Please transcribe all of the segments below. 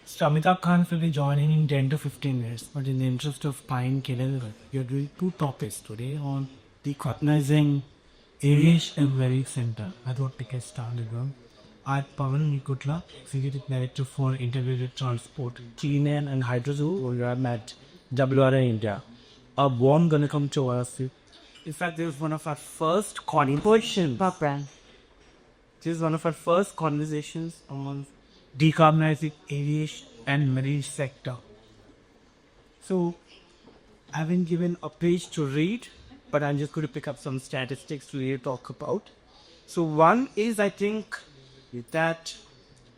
So Amitabh Khan will be joining in 10 to 15 minutes, but in the interest of time, we are doing two topics today on decarbonizing aviation and marine center. I thought we can start with one. I'm Pavan Nikutla, Executive Director for Integrated Transport, Clean Air and Hydrogen Program at WRA India. A warm welcome to us. In fact, this is one of our first conversations. This is one of our first conversations on decarbonizing aviation and marine sector. So I've been given a page to read, but I'm just going to pick up some statistics to really talk about. So one is, I think, that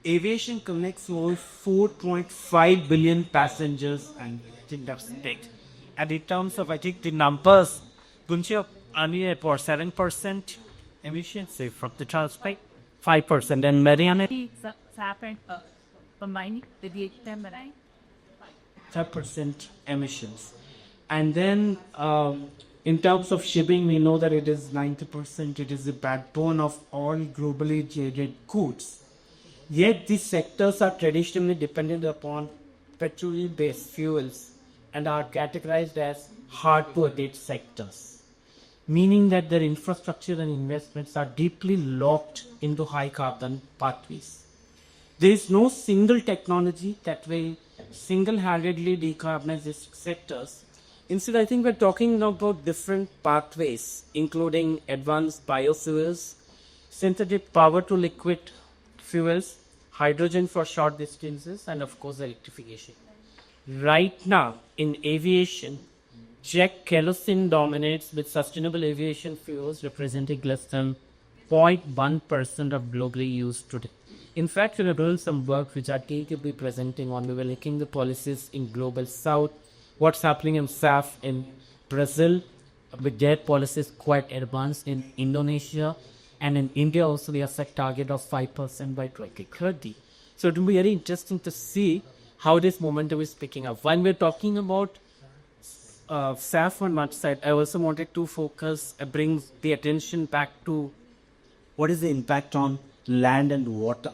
aviation connects over 4.5 billion passengers, and I think that's big. And in terms of, I think, the numbers, Bunche only about 7% emissions say from the transport, 5%, and Mariana happened combining with the HTML. 5% emissions. And then in terms of shipping, we know that it is 90%. It is the backbone of all globally traded goods. Yet these sectors are traditionally dependent upon petroleum-based fuels and are categorized as hard-to-abate sectors, meaning that their infrastructure and investments are deeply locked into high-carbon pathways. There is no single technology that will single-handedly decarbonize these sectors. Instead, I think we're talking now about different pathways, including advanced biofuels, synthetic power to liquid fuels, hydrogen for short distances, and of course, electrification. Right now, in aviation, jet kerosene dominates with sustainable aviation fuels representing less than 0.1% of globally used today. In fact, we are doing some work which our team will be presenting on. We were looking the policies in Global South, what's happening in SAF in Brazil, with their policies quite advanced in Indonesia, and in India also we have set target of 5% by 2030. So it will be very interesting to see how this momentum is picking up. When we're talking about SAF on one side, I also wanted to bring the attention back to what is the impact on land and water.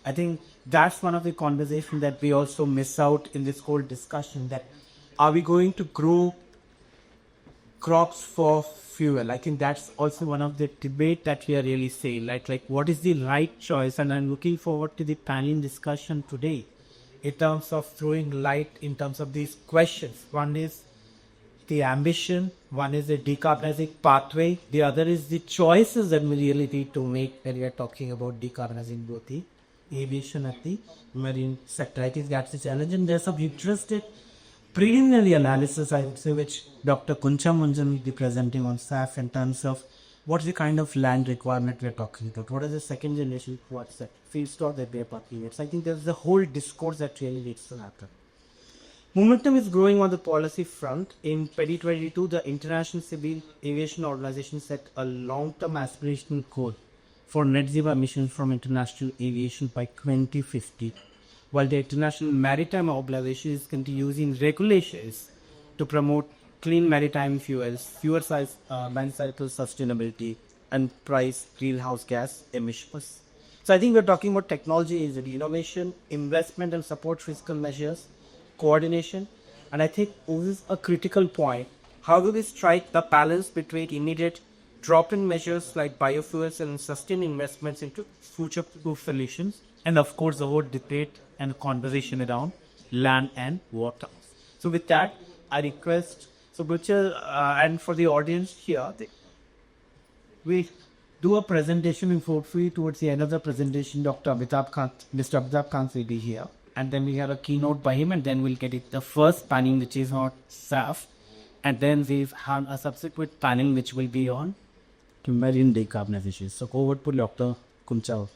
I think that's one of the conversations that we also miss out in this whole discussion, that are we going to grow crops for fuel? I think that's also one of the debate that we are really saying, like what is the right choice? And I'm looking forward to the panel discussion today in terms of throwing light in terms of these questions. One is the ambition, one is the decarbonizing pathway, the other is the choices that we really need to make when we are talking about decarbonizing both the aviation and the marine sector. I think that's the challenge, and there's some interesting preliminary analysis, I would say, which Dr. Kuncha Munjan will be presenting on SAF in terms of what's the kind of land requirement we're talking about, what is the second generation, what's that feedstock that we're talking about. So I think there's the whole discourse that really needs to happen. Momentum is growing on the policy front. In 2022, the International Civil Aviation Organization set a long-term aspirational goal for net zero emissions from international aviation by 2050, while the International Maritime Organization is using regulations to promote clean maritime fuels, fuel size, man cycle sustainability, and price greenhouse gas emissions. So I think we're talking about technology is innovation, investment and support fiscal measures, coordination, and I think this is a critical point. How do we strike the balance between immediate drop-in measures like biofuels and sustained investments into future-proof solutions, and of course the whole debate and conversation around land and water. So with that, I request, so Butcher, and for the audience here, we do a presentation in hopefully towards the end of the presentation, Mr. Amitabh Kant will be here. And then we have a keynote by him, and then we'll get it the first panel, which is on SAF. And then we've had a subsequent panel, which will be on marine decarbonization. So over to Dr. Kuncha.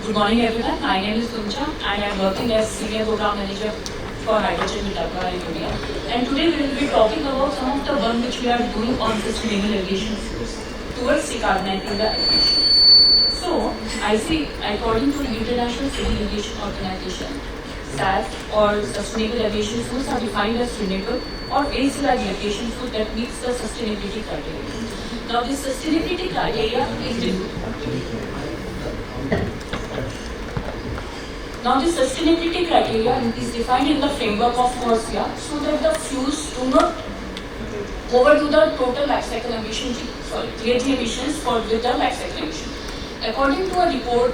Good morning, everyone. My name is Kuncha, and I'm working as Senior Program Manager for Hydrogen in India. And today we will be talking about some of the work which we are doing on sustainable aviation fuels towards decarbonizing the aviation. So, I see, according to the International Civil Aviation Organization, SAF or sustainable aviation fuels are defined as renewable or waste-derived aviation fuel that meets the sustainability criteria. Now, this sustainability criteria is defined in the framework of CORSIA so that the fuels do not overdo the total life cycle emissions, GHG emissions with the life cycle emission. According to a report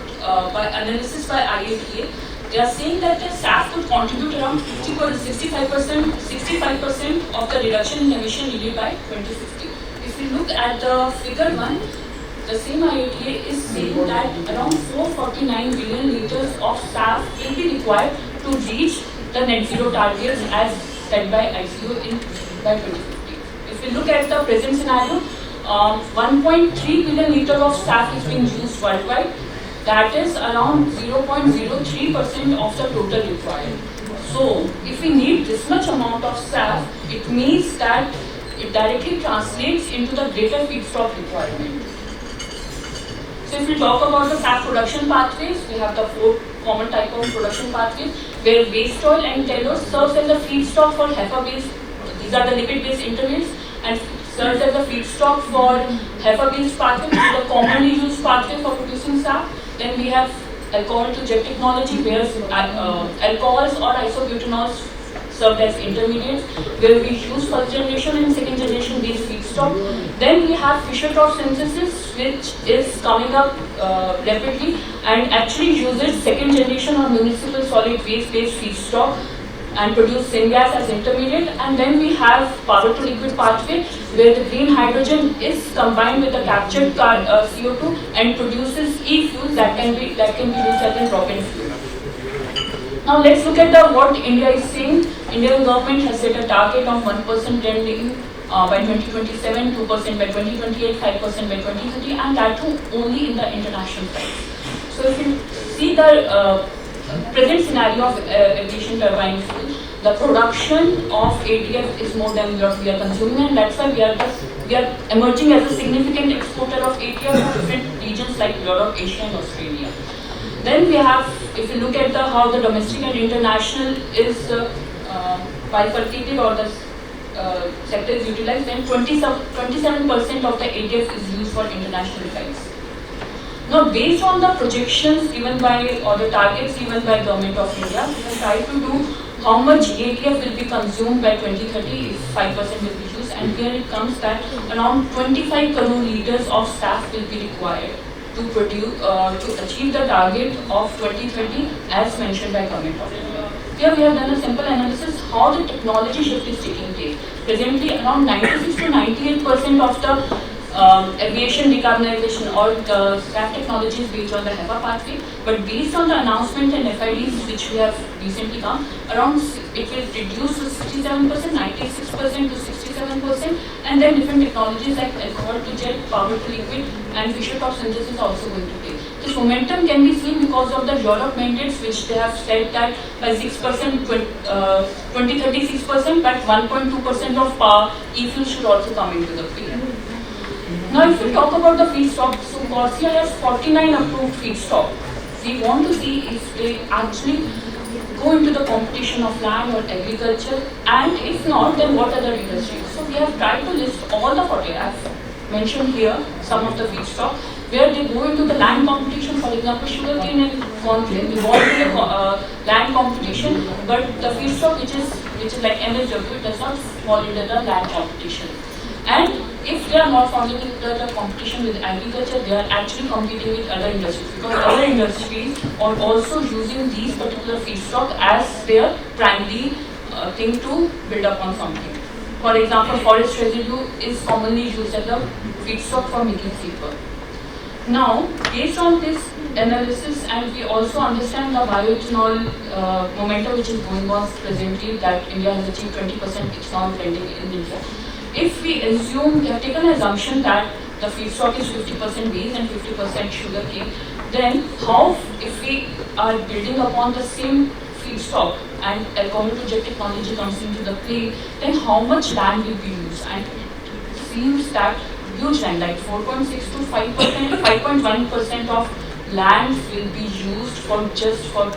by analysis by IATA, they are saying that the SAF could contribute around 65% of the reduction in emission needed by 2050. If we look at the figure 1, the same IATA is saying that around 449 billion liters of SAF will be required to reach the net zero targets as set by ICO by 2050. If we look at the present scenario, 1.3 billion liters of SAF is being used worldwide. That is around 0.03% of the total required. So, if we need this much amount of SAF, it means that it directly translates into the greater feedstock requirement. So, if we talk about the SAF production pathways, we have the 4 common type of production pathways, where waste oil and tallow serves as a feedstock for HEFA-based. These are the lipid-based intermediates, and serves as a feedstock for HEFA-based pathway, which is the commonly used pathway for producing SAF. Then we have alcohol-to-jet technology, where alcohols or isobutanols served as intermediates, where we use first generation and second generation based feedstock. Then we have Fischer-Tropsch synthesis, which is coming up rapidly and actually uses second generation or municipal solid waste based feedstock and produce syngas as intermediate. And then we have power to liquid pathway, where the green hydrogen is combined with the captured CO2 and produces e-fuels that can be used as a drop-in fuel. Now let's look at what India is saying. Indian government has set a target of 1% blending by 2027, 2% by 2028, 5% by 2030, and that too only in the international flights. So if you see the present scenario of aviation turbine fuel, the production of ATF is more than what we are consuming, and that's why we are emerging as a significant exporter of ATF to different regions like Europe, Asia, and Australia. Then we have, if you look at how the domestic and international is bifurcated or the sector is utilized, then 27% of the ATF is used for international flights. Now, based on the projections given by or the targets given by Government of India, we have tried to do how much ATF will be consumed by 2030 if 5% will be used, and here it comes that around 25 crore liters of SAF will be required to produce to achieve the target of 2030 as mentioned by Government of India. Here we have done a simple analysis how the technology shift is taking place. Presently, around 96 to 98% of the aviation decarbonization or the SAF technology is based on the HEFA pathway, but based on the announcement and FIDs which we have recently come, around it will reduce to 67%, 96% to 67%, and then different technologies like alcohol-to-jet, power-to-liquid, and Fischer-Tropsch synthesis also going to take. This momentum can be seen because of the Europe mandates, which they have said that by 6%, 2036%, but 1.2% of e-fuel should also come into the play. Now, if we talk about the feedstock, so CORSIA has 49 approved feedstock. We want to see if they actually go into the competition of land or agriculture, and if not, then what other industries. So we have tried to list all the 40. I've mentioned here some of the feedstock where they go into the land competition. For example, sugarcane and corngrain, we want to the land competition, but the feedstock which is like MSW does not fall into the land competition. And if they are not falling into the competition with agriculture, they are actually competing with other industries, because other industries are also using these particular feedstock as their primary thing to build upon something. For example, forest residue is commonly used as a feedstock for making paper. Now, based on this analysis, and we also understand the bioethanol momentum which is going on presently, that India has achieved 20% ethanol blending in India. If we assume, we have taken an assumption that the feedstock is 50% maize and 50% sugarcane, then how, if we are building upon the same feedstock and alcohol-to-jet technology comes into the play, then how much land will be used? And it seems that huge land, like 4.6 to 5%, 5.1% of land will be used for just for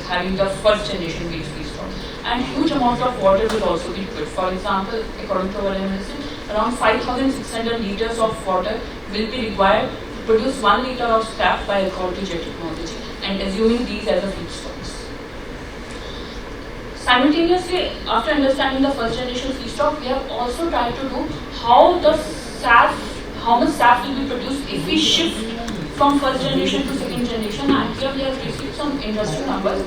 having the first generation waste feedstock. And huge amount of water will also be put. For example, according to our analysis, around 5,600 liters of water will be required to produce 1 liter of SAF by hard-to-abate technology, and assuming these as a feedstocks. Simultaneously, after understanding the first generation feedstock, we have also tried to do how much SAF will be produced if we shift from first generation to second generation, and here we have received some interesting numbers.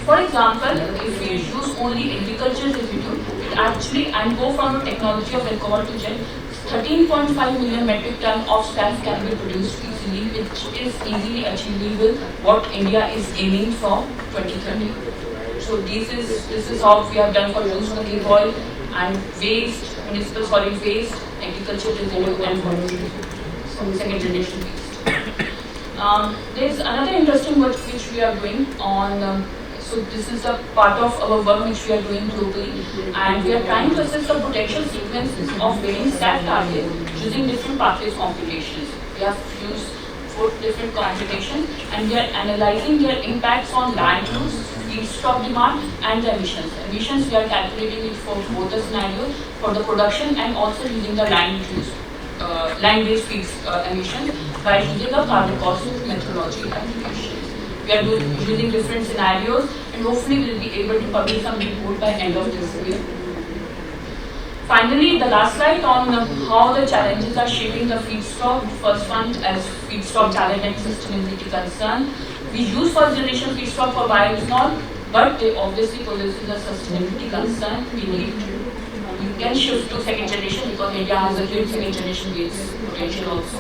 For example, if we use only agriculture residue, it actually and go from a technology of alcohol to jet, 13.5 million metric ton of SAF can be produced easily, which is easily achievable what India is aiming for 2030. So this is how we have done for used cooking oil and waste, municipal solid waste, agriculture residue, and second generation waste. There is another interesting work which we are doing on. So this is a part of our work which we are doing globally, and we are trying to assess the potential sequences of various SAF targets using different pathways computations. We have used 4 different computations, and we are analyzing their impacts on land use, feedstock demand, and the emissions. Emissions, we are calculating it for both the scenarios, for the production and also using the land-based emissions by using a carbon cost methodology calculation. We are using different scenarios, and hopefully we'll be able to publish some report by end of this year. Finally, the last slide on how the challenges are shaping the feedstock. First one as feedstock challenge and sustainability concern. We use first generation feedstock for bioethanol, but they obviously poses a sustainability concern. We can shift to second generation because India has a great second generation waste potential also.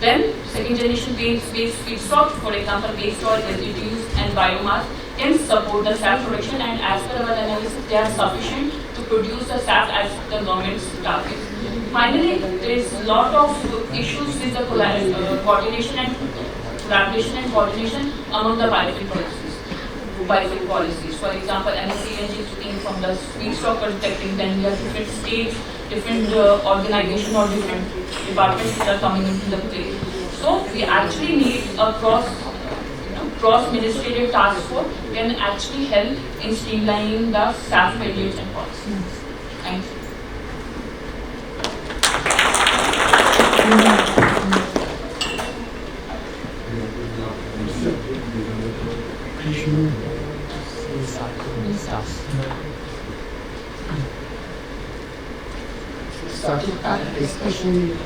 Then second generation waste feedstock, for example, waste oil, residues, and biomass can support the SAF production, and as per our analysis, they are sufficient to produce the SAF as the government's target. Finally, there is a lot of issues with the coordination and collaboration and coordination among the biofuel policies. For example, NCNG is looking from the feedstock perspective, then we have different states, different organizations or different departments that are coming into the play. So we actually need a cross-ministerial task force can actually help in streamlining the SAF mandates and policies. Thank you. Starting at especially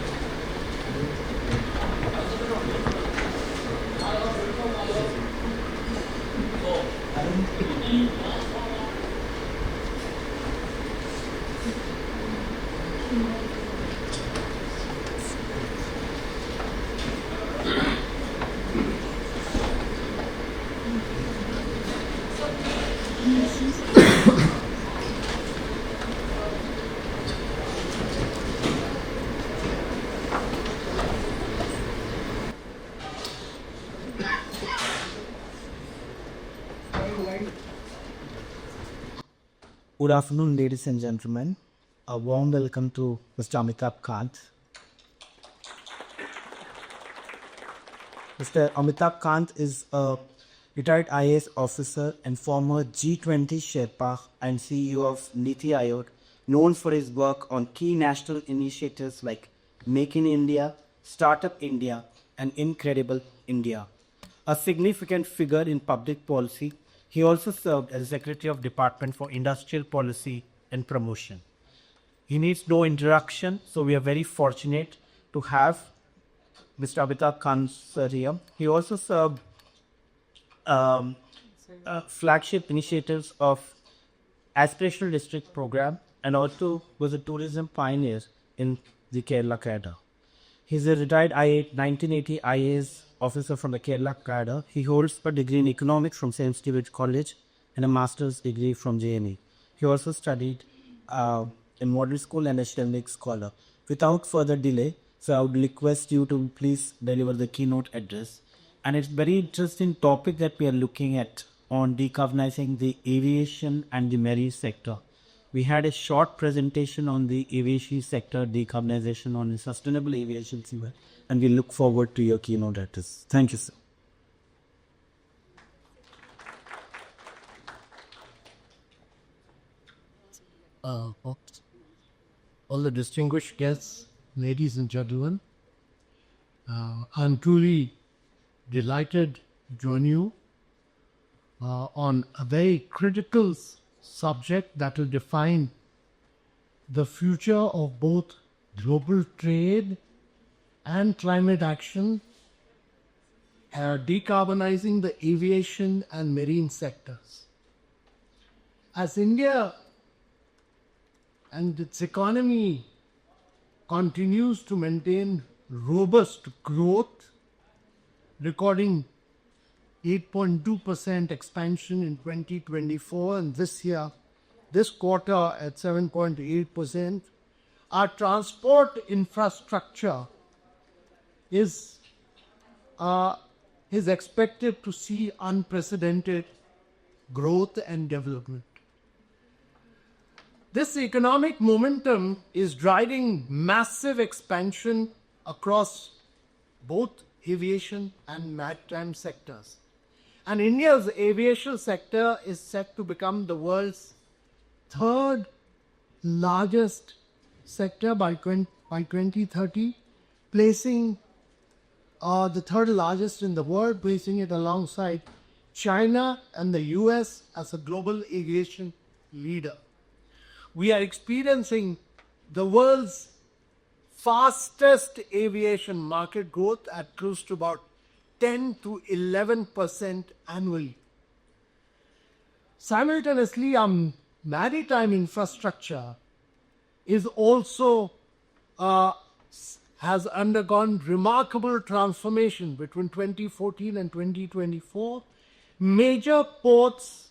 Good afternoon, ladies and gentlemen. A warm welcome to Mr. Amitabh Kant. Mr. Amitabh Kant is a retired IAS officer and former G20 Sherpa and CEO of Niti Aayog, known for his work on key national initiatives like Make in India, Startup India, and Incredible India. A significant figure in public policy, he also served as Secretary of Department for Industrial Policy and Promotion. He needs no introduction, so we are very fortunate to have Mr. Amitabh Kant here. He also served flagship initiatives of Aspirational District Program and also was a tourism pioneer in the Kerala cadre. He's a retired 1980 IAS officer from the Kerala cadre. He holds a degree in economics from St. Stephen's College and a master's degree from JNE. He also studied in model school and a academic scholar. Without further delay, so I would request you to please deliver the keynote address. And it's very interesting topic that we are looking at on decarbonizing the aviation and the marine sector. We had a short presentation on the aviation sector, decarbonization on sustainable aviation fuel, and we look forward to your keynote address. Thank you, sir. folks, all the distinguished guests, ladies and gentlemen. I'm truly delighted to join you on a very critical subject that will define the future of both global trade and climate action, decarbonizing the aviation and marine sectors. As India and its economy continues to maintain robust growth, recording 8.2% expansion in 2024, and this quarter at 7.8%. Our transport infrastructure is expected to see unprecedented growth and development. This economic momentum is driving massive expansion across both aviation and maritime sectors. And India's aviation sector is set to become the world's third largest sector by 2030, placing the third largest in the world, placing it alongside China and the US as a global aviation leader. We are experiencing the world's fastest aviation market growth at close to about 10 to 11% annually. Simultaneously, our maritime infrastructure is also has undergone remarkable transformation between 2014 and 2024. Major ports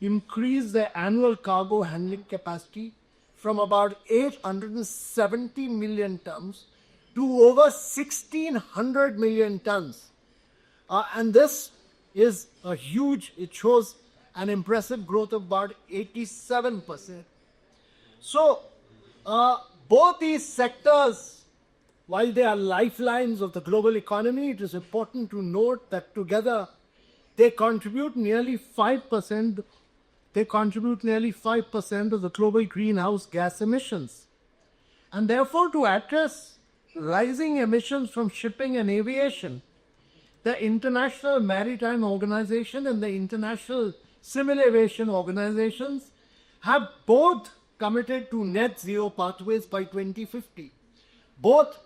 increased their annual cargo handling capacity from about 870 million tons to over 1,600 million tons. And this is a huge, it shows an impressive growth of about 87%. So, both these sectors, while they are lifelines of the global economy, it is important to note that together they contribute nearly 5%. They contribute nearly 5% of the global greenhouse gas emissions. And therefore, to address rising emissions from shipping and aviation, the International Maritime Organization and the International Civil Aviation Organizations have both committed to net zero pathways by 2050. Both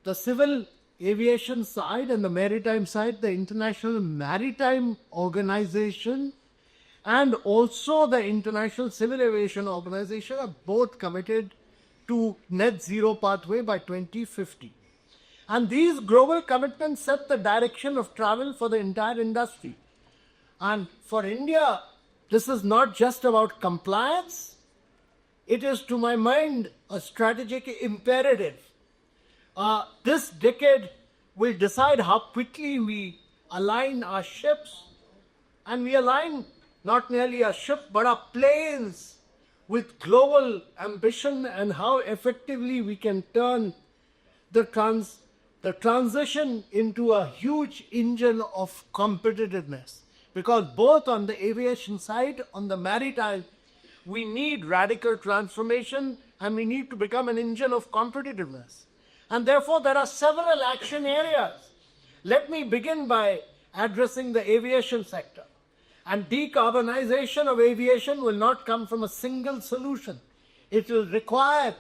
the civil aviation side and the maritime side, the International Maritime Organization and also the International Civil Aviation Organization are both committed to net zero pathway by 2050. And these global commitments set the direction of travel for the entire industry. And for India, this is not just about compliance. It is, to my mind, a strategic imperative. This decade will decide how quickly we align our ships, and we align not merely our ship but our planes with global ambition, and how effectively we can turn the transition into a huge engine of competitiveness. Because both on the aviation side, on the maritime, we need radical transformation and we need to become an engine of competitiveness. And therefore, there are several action areas. Let me begin by addressing the aviation sector. And decarbonization of aviation will not come from a single solution. It will require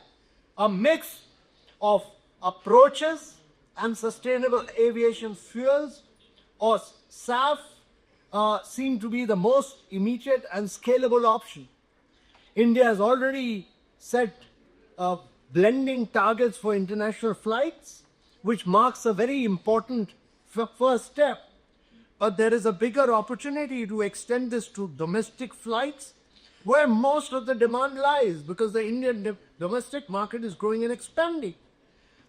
a mix of approaches, and sustainable aviation fuels, or SAF, seem to be the most immediate and scalable option. India has already set blending targets for international flights, which marks a very important first step. But there is a bigger opportunity to extend this to domestic flights, where most of the demand lies, because the Indian domestic market is growing and expanding.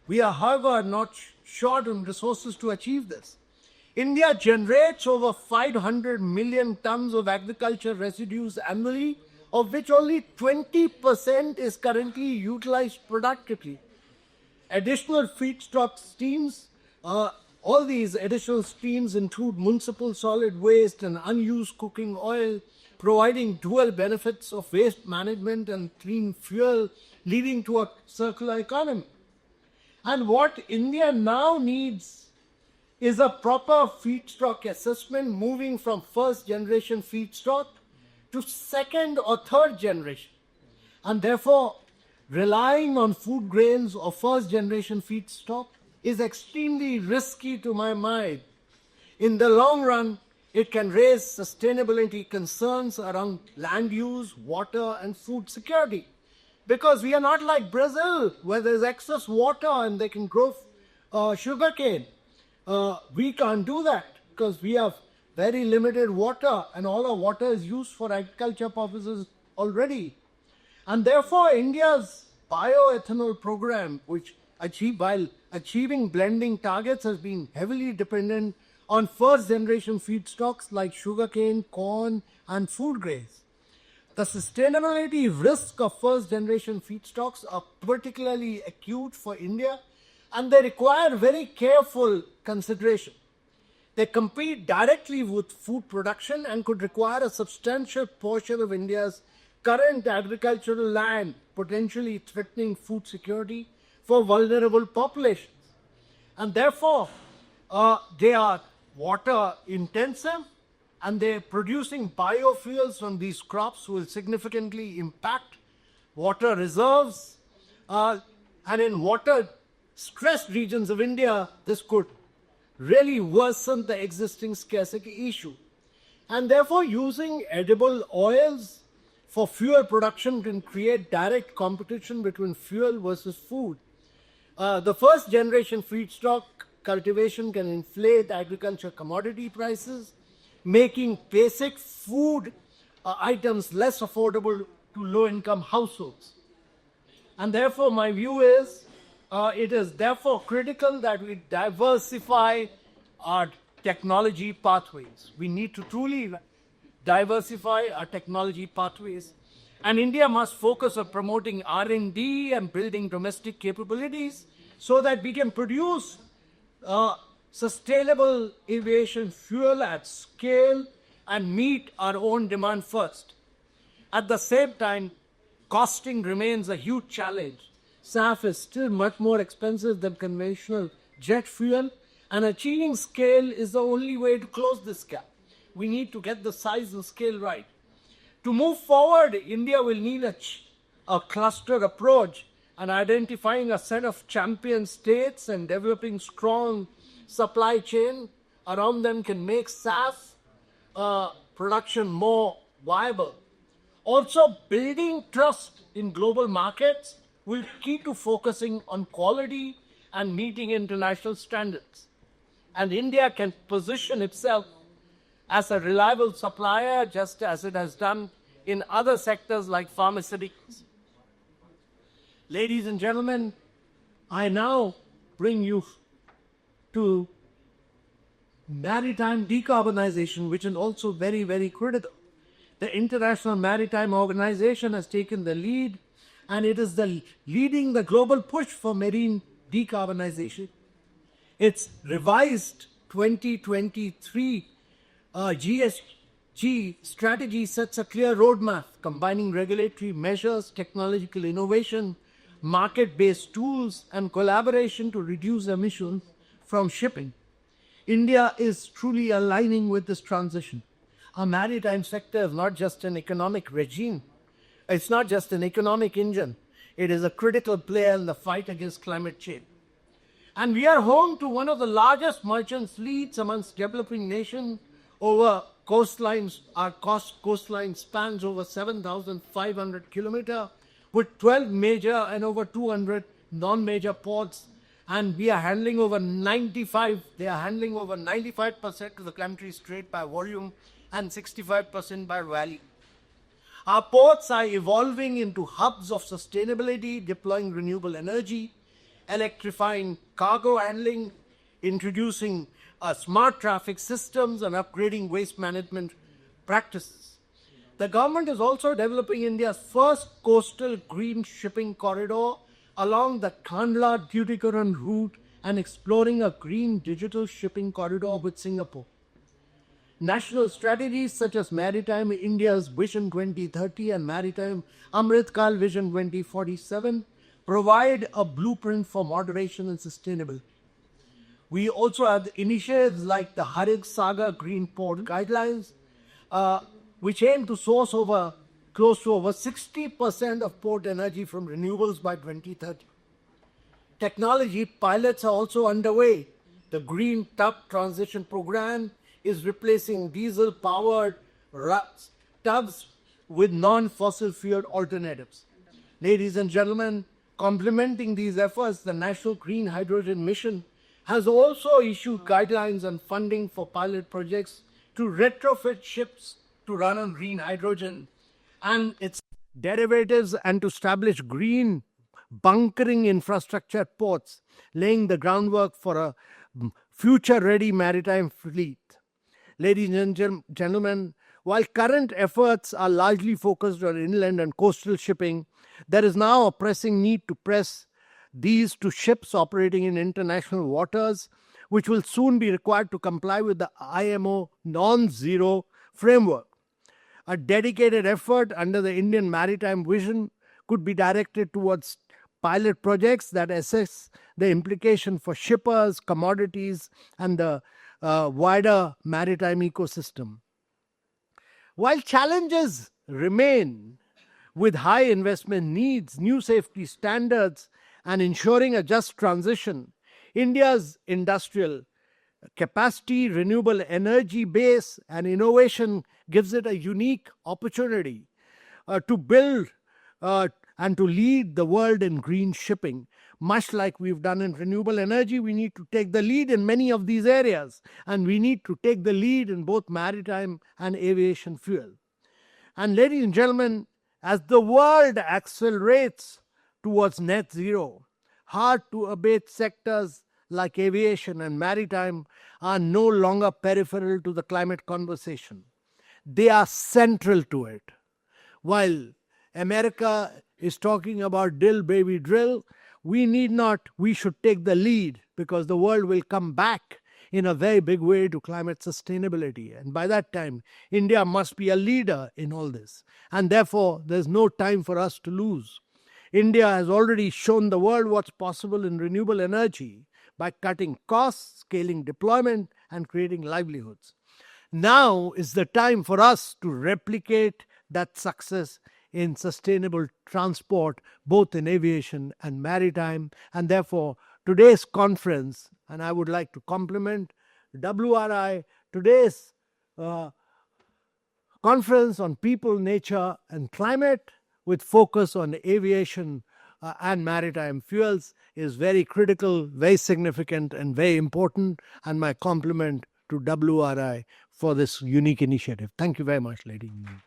We are, however, not short on resources to achieve this. India generates over 500 million tons of agriculture residues annually, of which only 20% is currently utilized productively. Additional feedstock streams All these additional streams include municipal solid waste and unused cooking oil, providing dual benefits of waste management and clean fuel, leading to a circular economy. And what India now needs is a proper feedstock assessment, moving from first generation feedstock to second or third generation. And therefore, relying on food grains or first generation feedstock is extremely risky to my mind. In the long run, it can raise sustainability concerns around land use, water, and food security. Because we are not like Brazil, where there's excess water and they can grow sugarcane. We can't do that because we have very limited water, and all our water is used for agriculture purposes already. And therefore, India's bioethanol program, while achieving blending targets, has been heavily dependent on first-generation feedstocks like sugarcane, corn, and food grains. The sustainability risk of first-generation feedstocks are particularly acute for India, and they require very careful consideration. They compete directly with food production and could require a substantial portion of India's current agricultural land, potentially threatening food security for vulnerable populations. And therefore, they are water intensive, and they're producing biofuels from these crops will significantly impact water reserves. And in water stressed regions of India, this could really worsen the existing scarcity issue. And therefore, using edible oils for fuel production can create direct competition between fuel versus food. The first generation feedstock cultivation can inflate agriculture commodity prices, making basic food items less affordable to low-income households. And therefore, my view is, it is therefore critical that we diversify our technology pathways. We need to truly diversify our technology pathways. And India must focus on promoting R&D and building domestic capabilities so that we can produce sustainable aviation fuel at scale and meet our own demand first. At the same time, costing remains a huge challenge. SAF is still much more expensive than conventional jet fuel, and achieving scale is the only way to close this gap. We need to get the size and scale right. To move forward, India will need a clustered approach, and identifying a set of champion states and developing strong supply chain around them can make SAF production more viable. Also, building trust in global markets will be key to focusing on quality and meeting international standards. And India can position itself as a reliable supplier, just as it has done in other sectors like pharmaceuticals. Ladies and gentlemen, I now bring you to maritime decarbonization, which is also very, very critical. The International Maritime Organization has taken the lead, and it is leading the global push for marine decarbonization. Its revised 2023 GSG strategy sets a clear roadmap, combining regulatory measures, technological innovation, market-based tools, and collaboration to reduce emissions from shipping. India is truly aligning with this transition. Our maritime sector is not just an economic regime. It's not just an economic engine. It is a critical player in the fight against climate change. And we are home to one of the largest merchant fleets amongst developing nations over coastlines. Our coastline spans over 7,500 kilometers with 12 major and over 200 non-major ports. And we are handling over 95% of the country's trade by volume and 65% by value. Our ports are evolving into hubs of sustainability, deploying renewable energy, electrifying cargo handling, introducing smart traffic systems, and upgrading waste management practices. The government is also developing India's first coastal green shipping corridor along the Kandla Tuticorin route and exploring a green digital shipping corridor with Singapore. National strategies such as Maritime India's Vision 2030 and Maritime Amritkal Vision 2047 provide a blueprint for moderation and sustainability. We also have initiatives like the Harid Saga Green Port Guidelines, which aim to source close to over 60% of port energy from renewables by 2030. Technology pilots are also underway. The Green Tub Transition Program is replacing diesel-powered tubs with non-fossil fuel alternatives. Ladies and gentlemen, complementing these efforts, the National Green Hydrogen Mission has also issued guidelines and funding for pilot projects to retrofit ships to run on green hydrogen and its derivatives and to establish green bunkering infrastructure at ports, laying the groundwork for a future-ready maritime fleet. Ladies and gentlemen, while current efforts are largely focused on inland and coastal shipping, there is now a pressing need to press these to ships operating in international waters, which will soon be required to comply with the IMO non-zero framework. A dedicated effort under the Indian Maritime Vision could be directed towards pilot projects that assess the implication for shippers, commodities, and the wider maritime ecosystem. While challenges remain with high investment needs, new safety standards, and ensuring a just transition, India's industrial capacity, renewable energy base, and innovation gives it a unique opportunity to build and to lead the world in green shipping. Much like we've done in renewable energy, we need to take the lead in many of these areas, and we need to take the lead in both maritime and aviation fuel. And ladies and gentlemen, as the world accelerates towards net zero, hard-to-abate sectors like aviation and maritime are no longer peripheral to the climate conversation. They are central to it. While America is talking about drill, baby, drill, we should take the lead, because the world will come back in a very big way to climate sustainability. And by that time, India must be a leader in all this. And therefore, there's no time for us to lose. India has already shown the world what's possible in renewable energy by cutting costs, scaling deployment, and creating livelihoods. Now is the time for us to replicate that success in sustainable transport, both in aviation and maritime. And therefore, today's conference, and I would like to compliment WRI, today's conference on people, nature, and climate, with focus on aviation and maritime fuels, is very critical, very significant, and very important. And my compliment to WRI for this unique initiative. Thank you very much, ladies and gentlemen.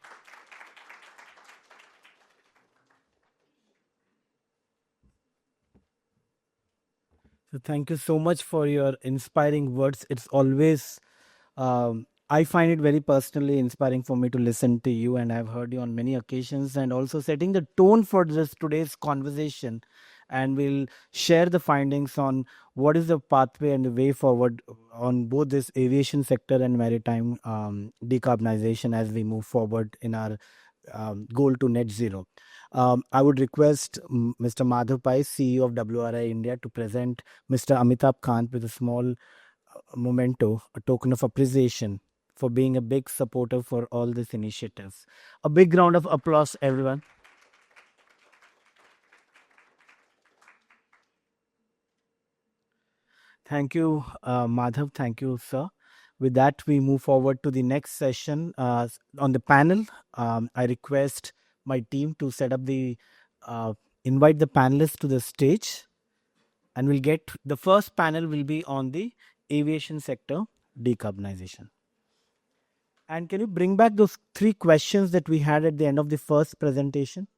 So thank you so much for your inspiring words. It's always, I find it very personally inspiring for me to listen to you, and I've heard you on many occasions, and also setting the tone for this today's conversation. And we'll share the findings on what is the pathway and the way forward on both this aviation sector and maritime decarbonization as we move forward in our goal to net zero. I would request Mr. Madhav Pai, CEO of WRI India, to present Mr. Amitabh Kant with a small memento, a token of appreciation for being a big supporter for all these initiatives. A big round of applause, everyone. Thank you, Madhav. Thank you, sir. With that, we move forward to the next session on the panel. I request my team to set up invite the panelists to the stage, and we'll get the first panel will be on the aviation sector decarbonization. And can you bring back those 3 questions that we had at the end of the first presentation?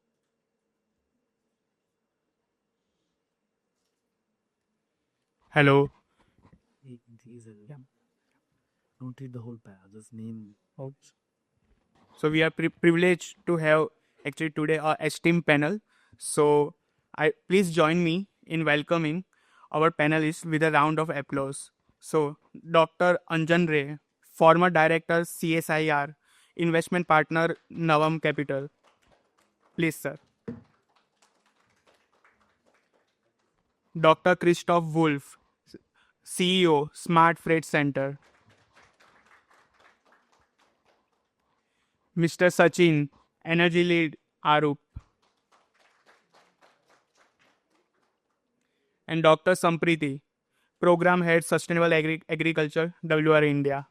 Hello. Don't read the whole paragraph, just name. So we are privileged to have actually today our esteemed panel. So I please join me in welcoming our panelists with a round of applause. So, Dr. Anjan Ray, former director CSIR, investment partner Navam Capital. Please, sir. Dr. Christoph Wolf, CEO, Smart Freight Center. Mr. Sachin, Energy Lead, Arup. And Dr. Sampriti, Program Head, Sustainable Agriculture, WR India.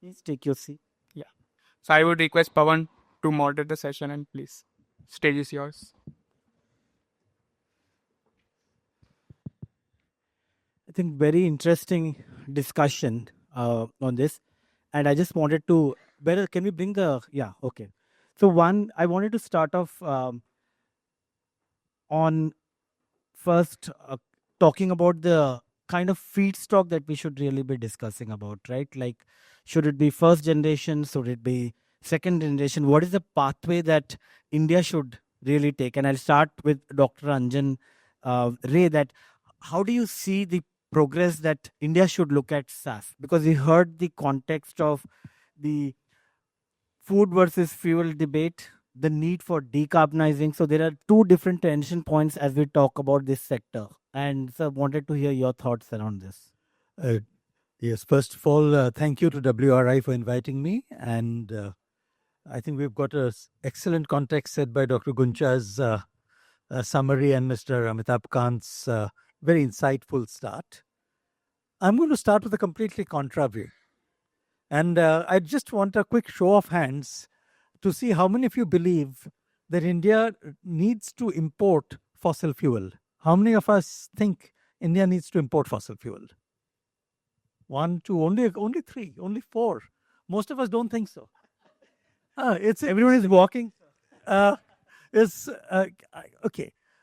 Please take your seat. Yeah. So I would request Pawan to moderate the session, and please, stage is yours. I think very interesting discussion on this, and I just wanted to. Better, can we bring the? Yeah, okay. So one, I wanted to start off on first talking about the kind of feedstock that we should really be discussing about, right? Like, should it be first generation? Should it be second generation? What is the pathway that India should really take? And I'll start with Dr. Anjan Ray. That how do you see the progress that India should look at SAF? Because we heard the context of the food versus fuel debate, the need for decarbonizing. So there are two different tension points as we talk about this sector. And so I wanted to hear your thoughts around this. Yes, first of all, thank you to WRI for inviting me. And I think we've got an excellent context set by Dr. Guncha's summary and Mr. Amitabh Kant's very insightful start. I'm going to start with a completely contra view. And I just want a quick show of hands to see how many of you believe that India needs to import fossil fuel. How many of us think India needs to import fossil fuel? 1, 2, only 3, only 4. Most of us don't think so. Everyone is walking. Okay.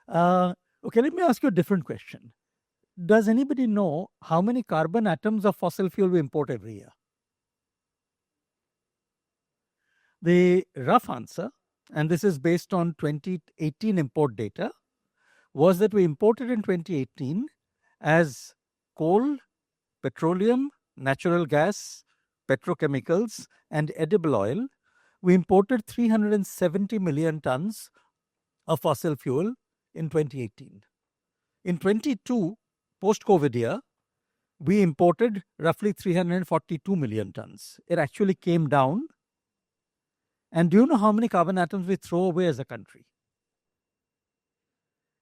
Okay, let me ask you a different question. Does anybody know how many carbon atoms of fossil fuel we import every year? The rough answer, and this is based on 2018 import data, was that we imported in 2018 as coal, petroleum, natural gas, petrochemicals, and edible oil. We imported 370 million tons of fossil fuel in 2018. In 22, post-COVID year, we imported roughly 342 million tons. It actually came down. And do you know how many carbon atoms we throw away as a country?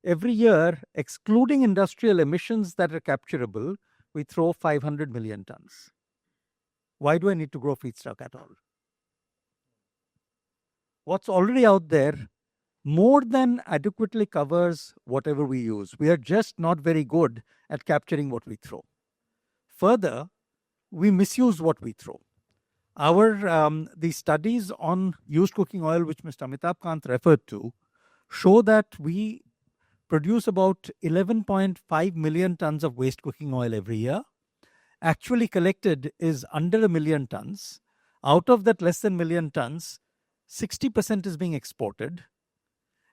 Every year, excluding industrial emissions that are capturable, we throw 500 million tons. Why do I need to grow feedstock at all? What's already out there more than adequately covers whatever we use. We are just not very good at capturing what we throw. Further, we misuse what we throw. The studies on used cooking oil, which Mr. Amitabh Kant referred to, show that we produce about 11.5 million tons of waste cooking oil every year. Actually collected is under 1 million tons. Out of that less than 1 million tons, 60% is being exported.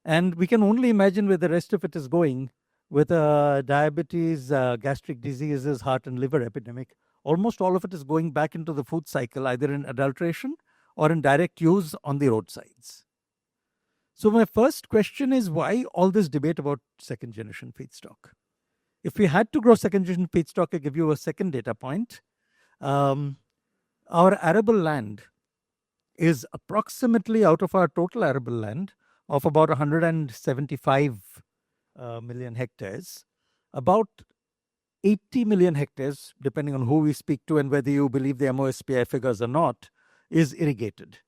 And we can only imagine where the rest of it is going with diabetes, gastric diseases, heart and liver epidemic. Almost all of it is going back into the food cycle, either in adulteration or in direct use on the roadsides. So my first question is, why all this debate about second generation feedstock? If we had to grow second generation feedstock, I'll give you a second data point. Our arable land is approximately, out of our total arable land of about 175 million hectares, about 80 million hectares, depending on who we speak to and whether you believe the MOSPI figures or not, is irrigated.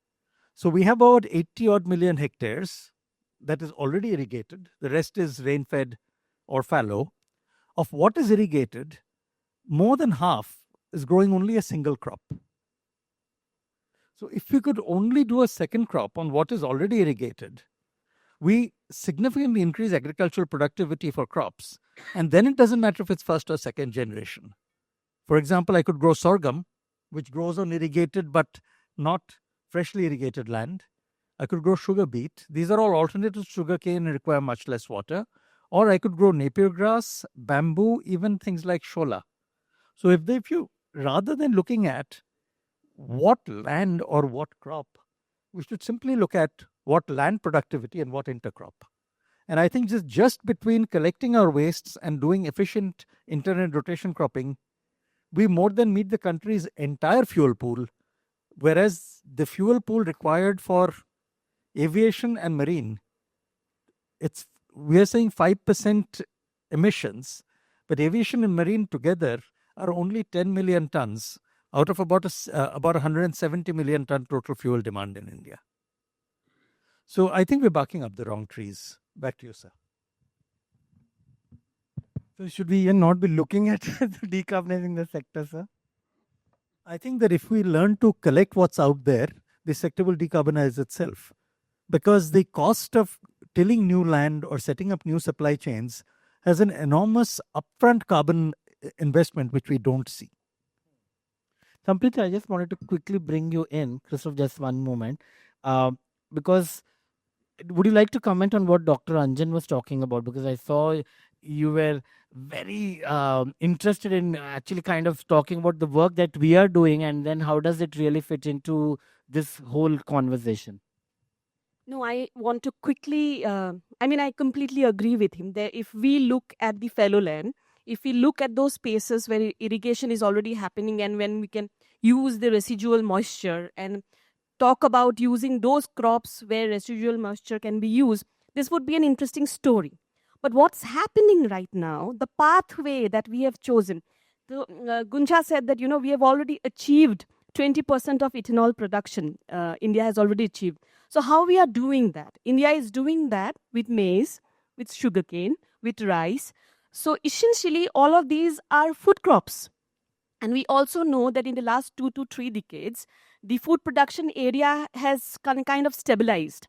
So we have about 80 odd million hectares that is already irrigated. The rest is rain-fed or fallow. Of what is irrigated, more than half is growing only a single crop. So if we could only do a second crop on what is already irrigated, we significantly increase agricultural productivity for crops. And then it doesn't matter if it's first or second generation. For example, I could grow sorghum, which grows on irrigated but not freshly irrigated land. I could grow sugar beet. These are all alternatives to sugarcane and require much less water. Or I could grow napier grass, bamboo, even things like shola. So if you, rather than looking at what land or what crop, we should simply look at what land productivity and what intercrop. And I think just between collecting our wastes and doing efficient inter and rotation cropping, we more than meet the country's entire fuel pool, whereas the fuel pool required for aviation and marine, we are saying 5% emissions, but aviation and marine together are only 10 million tons out of about 170 million ton total fuel demand in India. So I think we're barking up the wrong trees. Back to you, sir. So should we not be looking at decarbonizing the sector, sir? I think that if we learn to collect what's out there, the sector will decarbonize itself. Because the cost of tilling new land or setting up new supply chains has an enormous upfront carbon investment which we don't see. Sampriti, I just wanted to quickly bring you in, Christoph, just one moment. Because would you like to comment on what Dr. Anjan was talking about? Because I saw you were very interested in actually kind of talking about the work that we are doing and then how does it really fit into this whole conversation? No, I want to quickly, I completely agree with him. That if we look at the fallow land, if we look at those spaces where irrigation is already happening and when we can use the residual moisture and talk about using those crops where residual moisture can be used, this would be an interesting story. But what's happening right now, the pathway that we have chosen, Gunja said that, we have already achieved 20% of ethanol production. India has already achieved. So how we are doing that? India is doing that with maize, with sugarcane, with rice. So essentially, all of these are food crops. And we also know that in the last 2 to 3 decades, the food production area has kind of stabilized.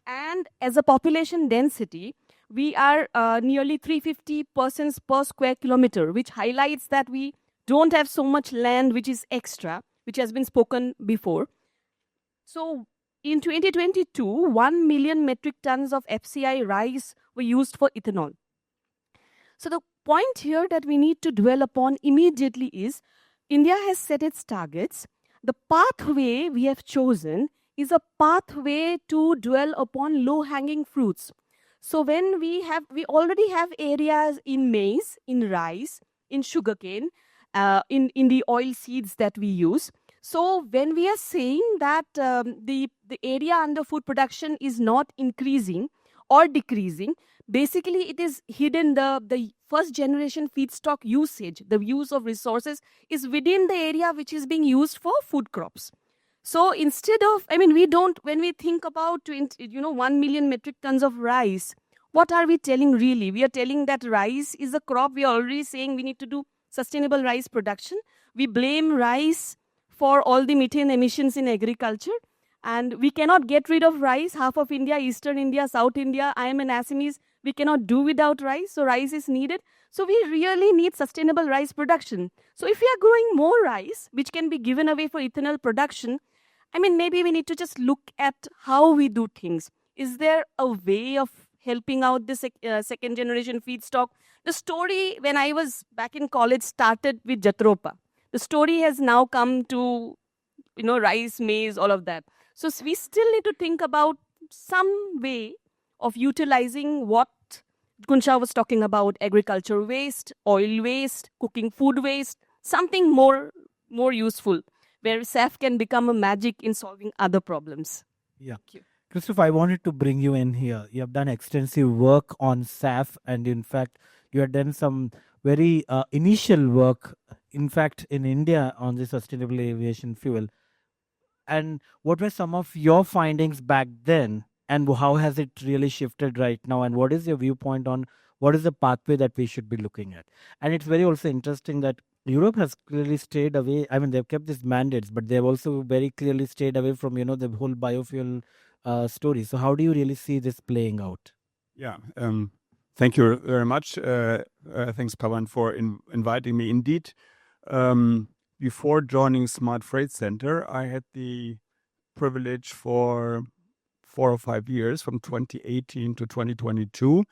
And as a population density, we are nearly 350 persons per square kilometer, which highlights that we don't have so much land which is extra, which has been spoken before. So in 2022, 1 million metric tons of FCI rice were used for ethanol. So the point here that we need to dwell upon immediately is India has set its targets. The pathway we have chosen is a pathway to dwell upon low-hanging fruits. So when we already have areas in maize, in rice, in sugarcane, in the oil seeds that we use. So when we are saying that the area under food production is not increasing or decreasing, basically it is hidden. The first generation feedstock usage, the use of resources is within the area which is being used for food crops. So instead of, when we think about 1 million metric tons of rice, what are we telling really? We are telling that rice is a crop. We are already saying we need to do sustainable rice production. We blame rice for all the methane emissions in agriculture. And we cannot get rid of rice. Half of India, Eastern India, South India, I am an Assamese, we cannot do without rice. So rice is needed. So we really need sustainable rice production. So if we are growing more rice, which can be given away for ethanol production, maybe we need to just look at how we do things. Is there a way of helping out the second generation feedstock? The story when I was back in college started with Jatropa. The story has now come to, rice, maize, all of that. So we still need to think about some way of utilizing what Gunsha was talking about, agriculture waste, oil waste, cooking food waste, something more useful, where SAF can become a magic in solving other problems. Yeah. Christoph, I wanted to bring you in here. You have done extensive work on SAF, and in fact, you have done some very initial work, in fact, in India on the sustainable aviation fuel. And what were some of your findings back then, and how has it really shifted right now? And what is your viewpoint on what is the pathway that we should be looking at? And it's very also interesting that Europe has clearly stayed away. They've kept these mandates, but they've also very clearly stayed away from, the whole biofuel story. So how do you really see this playing out? Yeah, thank you very much. Thanks, Pawan, for inviting me. Indeed, before joining Smart Freight Center, I had the privilege for 4 or 5 years, from 2018 to 2022,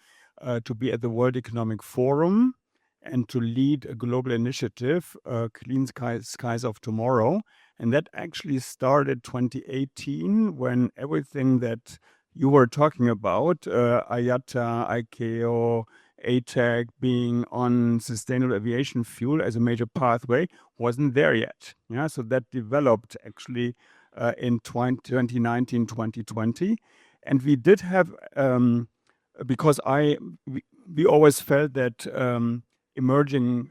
to be at the World Economic Forum and to lead a global initiative, Clean Skies of Tomorrow. And that actually started 2018, when everything that you were talking about, IATA, ICAO, ATAC being on sustainable aviation fuel as a major pathway wasn't there yet. Yeah, so that developed actually in 2019, 2020. And we did have, because we always felt that emerging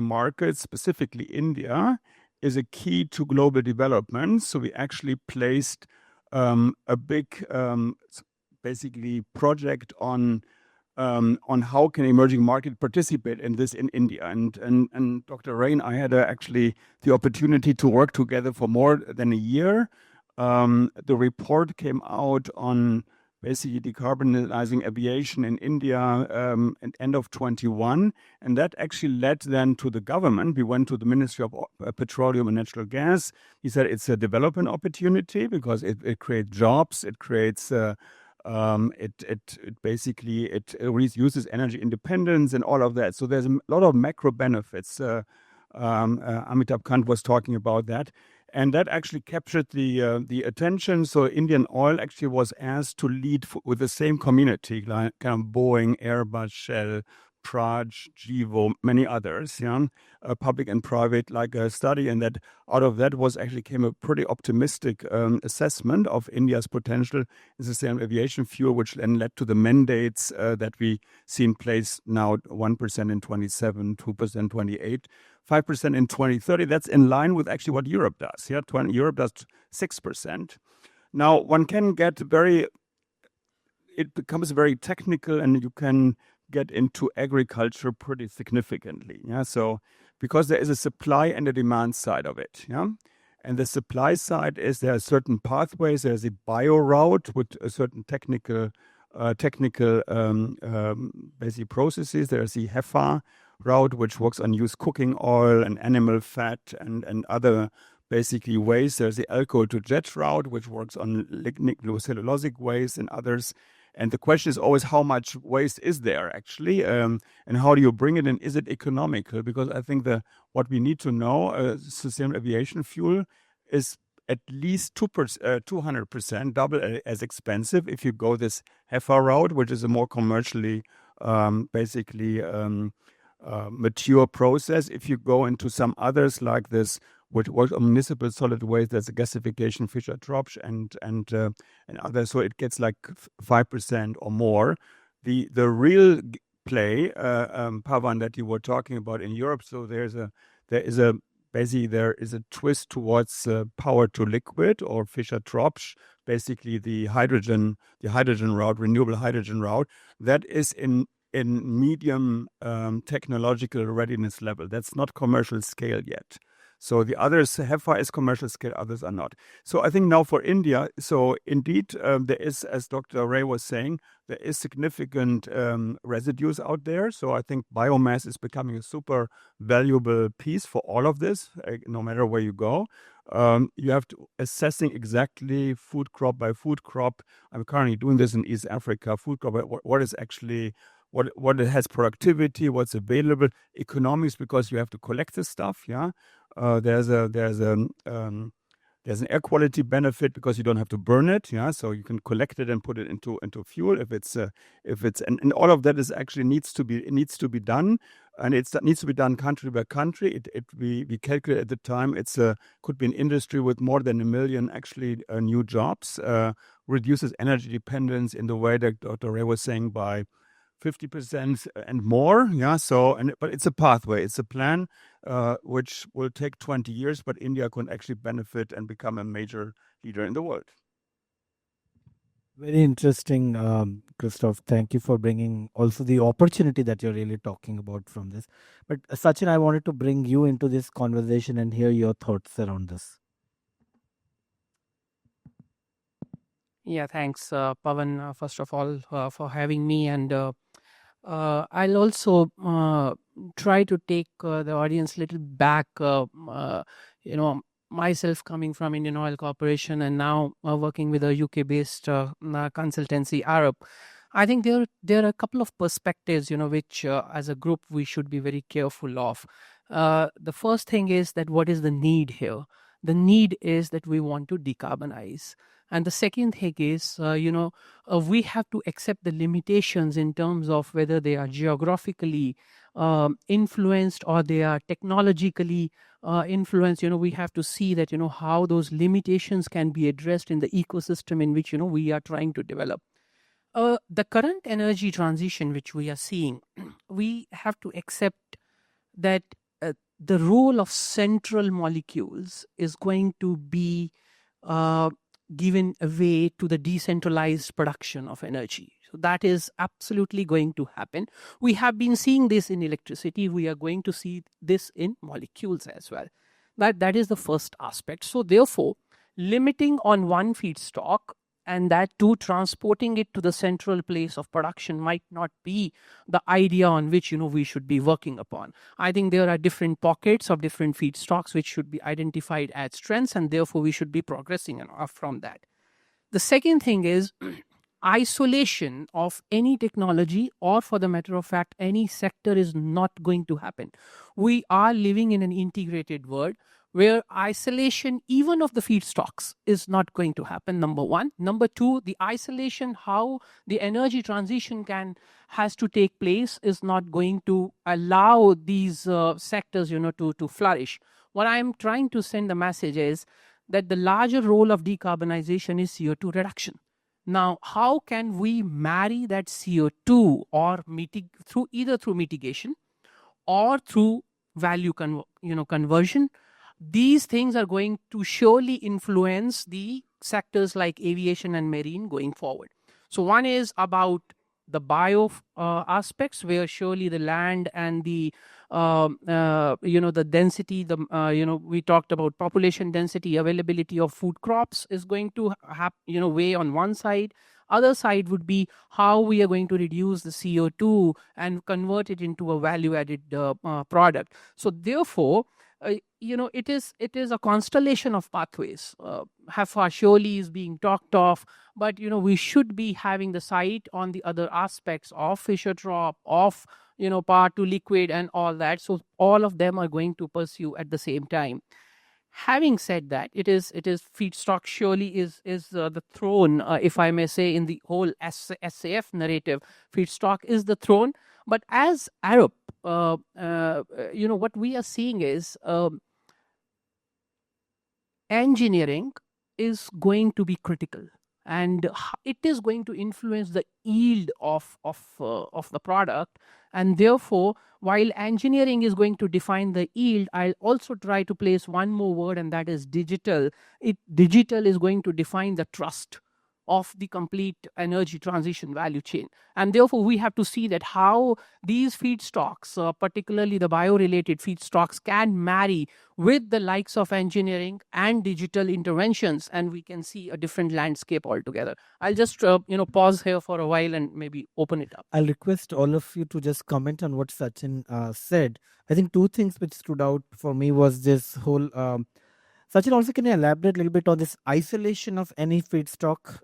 markets, specifically India, is a key to global development. So we actually placed a big, basically, project on how can emerging market participate in this in India. And Dr. Ray and I had actually the opportunity to work together for more than a year. The report came out on basically decarbonizing aviation in India at end of 21. And that actually led then to the government. We went to the Ministry of Petroleum and Natural Gas. He said it's a development opportunity because it creates jobs, it creates it basically reduces energy independence and all of that. So there's a lot of macro benefits. Amitabh Kant was talking about that. And that actually captured the attention. So Indian Oil actually was asked to lead with the same community, like kind of Boeing, Airbus, Shell, Praj, Gevo, many others, public and private, like a study. And that out of that came a pretty optimistic assessment of India's potential in sustainable aviation fuel, which then led to the mandates that we see in place now: 1% in 27, 2% in 28. 5% in 2030. That's in line with actually what Europe does. Yeah, Europe does 6%. Now, one can get it becomes very technical, and you can get into agriculture pretty significantly. Yeah, so because there is a supply and a demand side of it. Yeah, and the supply side is there are certain pathways. There's a bio route with a certain technical basic processes. There's the HEFA route, which works on used cooking oil and animal fat and other basically waste. There's the alcohol to jet route, which works on lignocellulosic waste and others. And the question is always how much waste is there actually, and how do you bring it in? Is it economical? Because I think what we need to know, sustainable aviation fuel is at least 200%, double as expensive if you go this HEFA route, which is a more commercially mature process. If you go into some others like this, which works on municipal solid waste, there's a gasification, Fischer-Tropsch, and others, so it gets like 5% or more. The real play, Pavan, that you were talking about in Europe. So there is a twist towards power to liquid or Fischer-Tropsch, basically the hydrogen route, renewable hydrogen route, that is in medium technological readiness level. That's not commercial scale yet. So the others, HEFA is commercial scale, others are not. So I think now for India, so indeed there is, as Dr. Ray was saying, there is significant residues out there. So I think biomass is becoming a super valuable piece for all of this, no matter where you go. You have to assessing exactly food crop by food crop. I'm currently doing this in East Africa, food crop, what is actually what it has productivity, what's available, economics, because you have to collect this stuff. Yeah, there's an air quality benefit because you don't have to burn it. Yeah, so you can collect it and put it into fuel if it's and all of that is actually needs to be done, and that needs to be done country by country. We calculate at the time could be an industry with more than 1 million actually new jobs, reduces energy dependence in the way that Dr. Ray was saying by 50% and more. Yeah. So, but it's a pathway. It's a plan which will take 20 years, but India can actually benefit and become a major leader in the world. Very interesting, Christoph. Thank you for bringing also the opportunity that you're really talking about from this. But Sachin, I wanted to bring you into this conversation and hear your thoughts around this. Yeah, thanks, Pavan, first of all, for having me. And I'll also try to take the audience a little back, myself coming from Indian Oil Corporation and now working with a UK-based consultancy, Arab, I think there are a couple of perspectives, which as a group we should be very careful of. The first thing is that what is the need here? The need is that we want to decarbonize. And the second thing is, we have to accept the limitations in terms of whether they are geographically influenced or they are technologically influenced. We have to see that, how those limitations can be addressed in the ecosystem in which, we are trying to develop. The current energy transition which we are seeing, we have to accept that the role of central molecules is going to be given away to the decentralized production of energy. So that is absolutely going to happen. We have been seeing this in electricity. We are going to see this in molecules as well. That is the first aspect. So therefore, limiting on one feedstock and that too transporting it to the central place of production might not be the idea on which we should be working upon. I think there are different pockets of different feedstocks which should be identified as strengths, and therefore we should be progressing from that. The second thing is isolation of any technology, or for the matter of fact any sector, is not going to happen. We are living in an integrated world where isolation even of the feedstocks is not going to happen, number one. Number two, the isolation, how the energy transition has to take place, is not going to allow these sectors to flourish. What I'm trying to send the message is that the larger role of decarbonization is CO2 reduction. Now, how can we marry that CO2 or through mitigation or through value conversion? These things are going to surely influence the sectors like aviation and marine going forward. So one is about the bio aspects, where surely the land and the the density, we talked about population density, availability of food crops is going to weigh on one side. Other side would be how we are going to reduce the CO2 and convert it into a value added product. So therefore, it is a constellation of pathways. HEFA surely is being talked of, but we should be having the sight on the other aspects of Fischer-Tropsch, of power to liquid and all that. So all of them are going to pursue at the same time. Having said that, it is feedstock surely is the throne, if I may say, in the whole SAF narrative. Feedstock is the throne. But as Arab, what we are seeing is engineering is going to be critical, and it is going to influence the yield of the product. And therefore, while engineering is going to define the yield, I'll also try to place one more word, and that is digital. Digital is going to define the trust of the complete energy transition value chain. And therefore, we have to see that how these feedstocks, particularly the bio-related feedstocks, can marry with the likes of engineering and digital interventions, and we can see a different landscape altogether. I'll just pause here for a while and maybe open it up. I'll request all of you to just comment on what Sachin said. I think two things which stood out for me was this whole... Sachin, also can you elaborate a little bit on this isolation of any feedstock?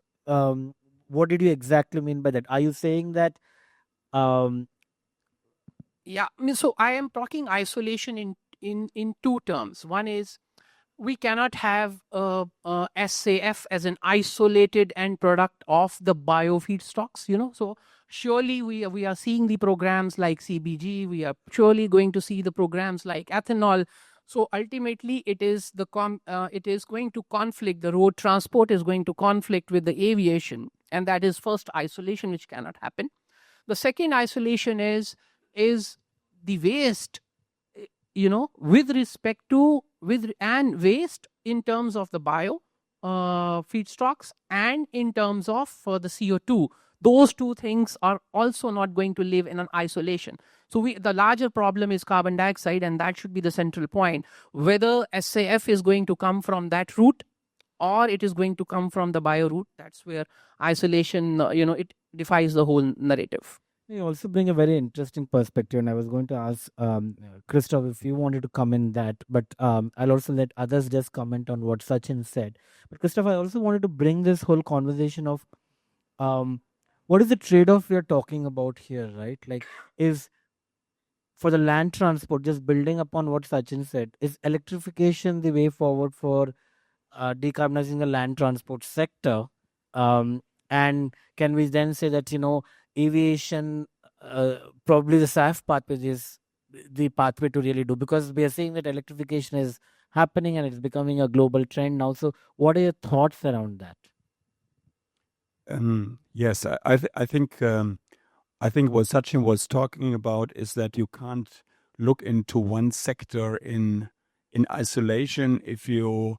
What did you exactly mean by that? Are you saying that... Yeah, so I am talking isolation in two terms. One is, we cannot have SAF as an isolated end product of the bio feedstocks, So surely we are seeing the programs like CBG. We are surely going to see the programs like ethanol. So ultimately, it is going to conflict. The road transport is going to conflict with the aviation, and that is first isolation, which cannot happen. The second isolation is the waste, with respect to waste in terms of the bio feedstocks and in terms of the CO2. Those two things are also not going to live in an isolation. So the larger problem is carbon dioxide, and that should be the central point. Whether SAF is going to come from that route or it is going to come from the bio route, that's where isolation, it defies the whole narrative. You also bring a very interesting perspective, and I was going to ask Christoph if you wanted to comment that, but I'll also let others just comment on what Sachin said. But Christoph, I also wanted to bring this whole conversation of um, what is the trade-off we are talking about here, right? Like, is for the land transport, just building upon what Sachin said, is electrification the way forward for decarbonizing the land transport sector? And can we then say that, aviation, probably the SAF pathway is the pathway to really do? Because we are seeing that electrification is happening and it's becoming a global trend now. So, what are your thoughts around that? Yes, I think what Sachin was talking about is that you can't look into one sector in isolation. If you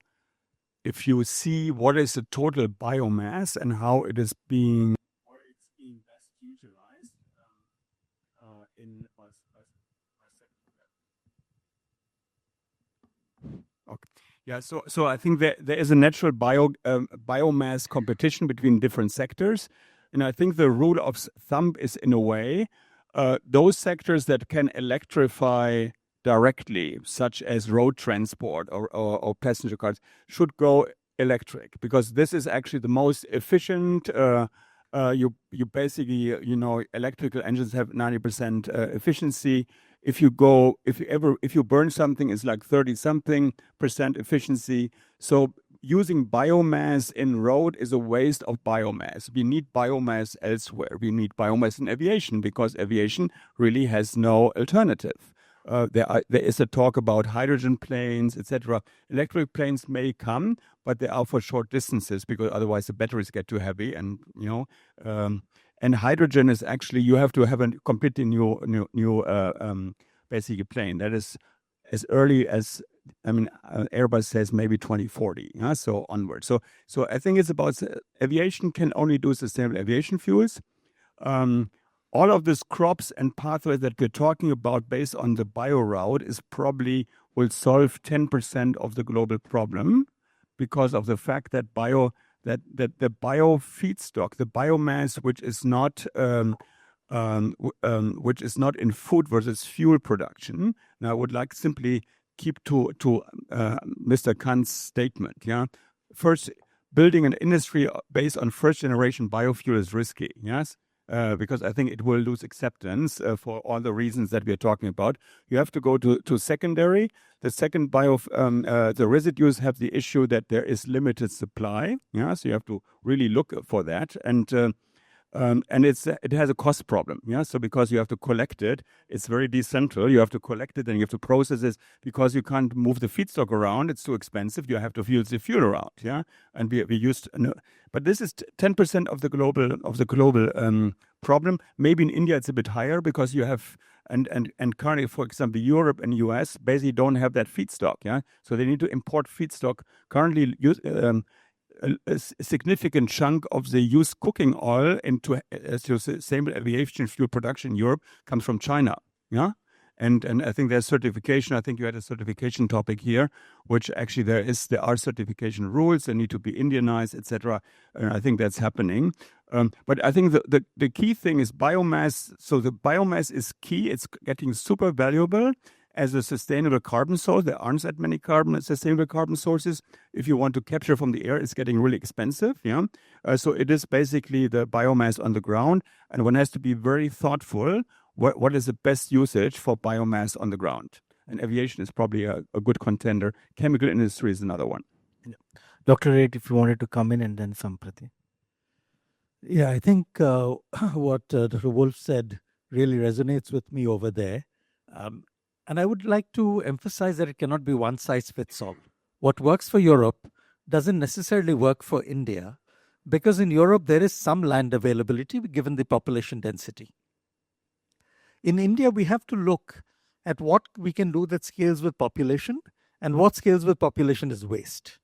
see what is the total biomass and how it is being or it's being best utilized in okay. Yeah, so I think there is a natural biomass competition between different sectors, and I think the rule of thumb is, in a way, those sectors that can electrify directly, such as road transport or passenger cars, should go electric, because this is actually the most efficient. You basically, electrical engines have 90% efficiency. If you burn something, it's like 30 something percent efficiency. So using biomass in road is a waste of biomass. We need biomass elsewhere. We need biomass in aviation, because aviation really has no alternative. There is a talk about hydrogen planes, etc. Electric planes may come, but they are for short distances, because otherwise the batteries get too heavy. And and hydrogen is actually, you have to have a completely new basically plane. That is as early as, Airbus says maybe 2040. So onward. So I think it's about aviation can only do sustainable aviation fuels. All of these crops and pathways that we're talking about based on the bio route is probably will solve 10% of the global problem, because of the fact that the bio feedstock, the biomass, which is not in food versus fuel production. Now, I would like simply keep to Mr. Kant's statement. Yeah, first, building an industry based on first generation biofuel is risky. Yes. Because I think it will lose acceptance for all the reasons that we are talking about. You have to go to secondary. The second the residues have the issue that there is limited supply. Yeah, so you have to really look for that, and it has a cost problem. Yeah, so because you have to collect it, it's very decentral. You have to collect it and you have to process it, because you can't move the feedstock around. It's too expensive. You have to use the fuel around. Yeah, and we used. But this is 10% of the global problem. Maybe in India it's a bit higher, because you have and currently, for example, Europe and US basically don't have that feedstock. Yeah, so they need to import feedstock. Currently, a significant chunk of the used cooking oil into sustainable aviation fuel production in Europe comes from China. Yeah. And I think there's certification. I think you had a certification topic here, which actually there are certification rules. They need to be Indianized, etc. And I think that's happening. But I think the key thing is biomass. So the biomass is key. It's getting super valuable as a sustainable carbon source. There aren't that many sustainable carbon sources. If you want to capture from the air, it's getting really expensive. Yeah. So it is basically the biomass on the ground, and one has to be very thoughtful. What is the best usage for biomass on the ground? And aviation is probably a good contender. Chemical industry is another one. Dr. Rate, if you wanted to come in, and then Samprati. Yeah, I think what Dr. Wolf said really resonates with me over there. And I would like to emphasize that it cannot be one size fits all. What works for Europe doesn't necessarily work for India, because in Europe there is some land availability given the population density. In India, we have to look at what we can do that scales with population, and what scales with population is waste.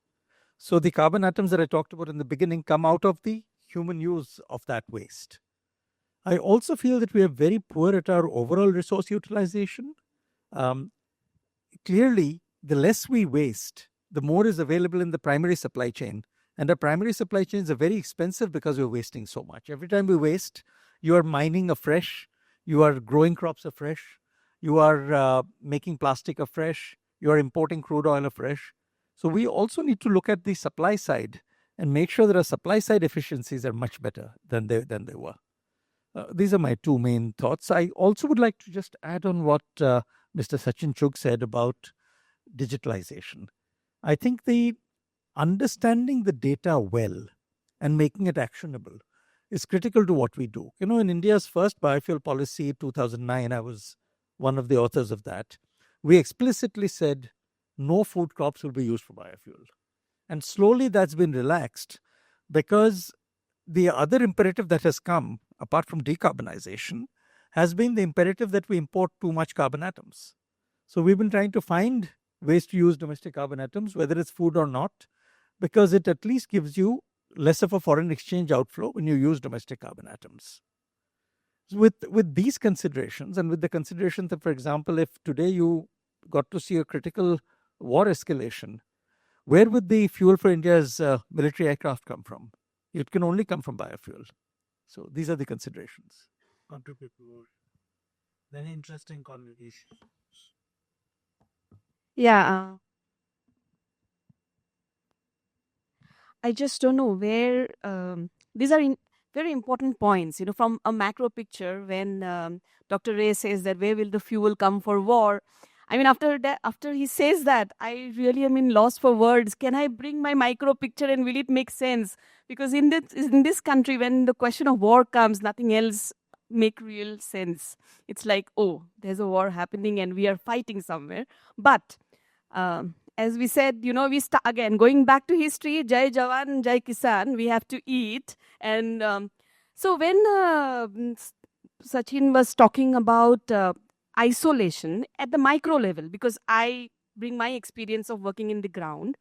So the carbon atoms that I talked about in the beginning come out of the human use of that waste. I also feel that we are very poor at our overall resource utilization. Clearly, the less we waste, the more is available in the primary supply chain. And the primary supply chains are very expensive because we're wasting so much. Every time we waste, you are mining afresh You are growing crops afresh. You are making plastic afresh. You are importing crude oil afresh. So we also need to look at the supply side and make sure that our supply side efficiencies are much better than they were. These are my two main thoughts. I also would like to just add on what Mr. Sachin Chugh said about digitalization. I think the understanding the data well and making it actionable is critical to what we do. You know, in India's first biofuel policy, 2009, I was one of the authors of that. We explicitly said no food crops will be used for biofuel. And slowly that's been relaxed because the other imperative that has come, apart from decarbonization, has been the imperative that we import too much carbon atoms. So we've been trying to find ways to use domestic carbon atoms, whether it's food or not, because it at least gives you less of a foreign exchange outflow when you use domestic carbon atoms. With these considerations, and with the consideration that, for example, if today you got to see a critical war escalation, where would the fuel for India's military aircraft come from? It can only come from biofuel. So these are the considerations. Contribute more. Very interesting conversation. Yeah. I just don't know where these are very important points. You know, from a macro picture, when Dr. Ray says that where will the fuel come for war? I mean, after he says that, I really am in loss for words. Can I bring my micro picture and will it make sense? Because in this country, when the question of war comes, nothing else make real sense. It's like, oh, there's a war happening and we are fighting somewhere. But as we said, you know, we start again going back to history. Jai Jawan, Jai Kisan. We have to eat, and so when Sachin was talking about isolation at the micro level, because I bring my experience of working in the ground,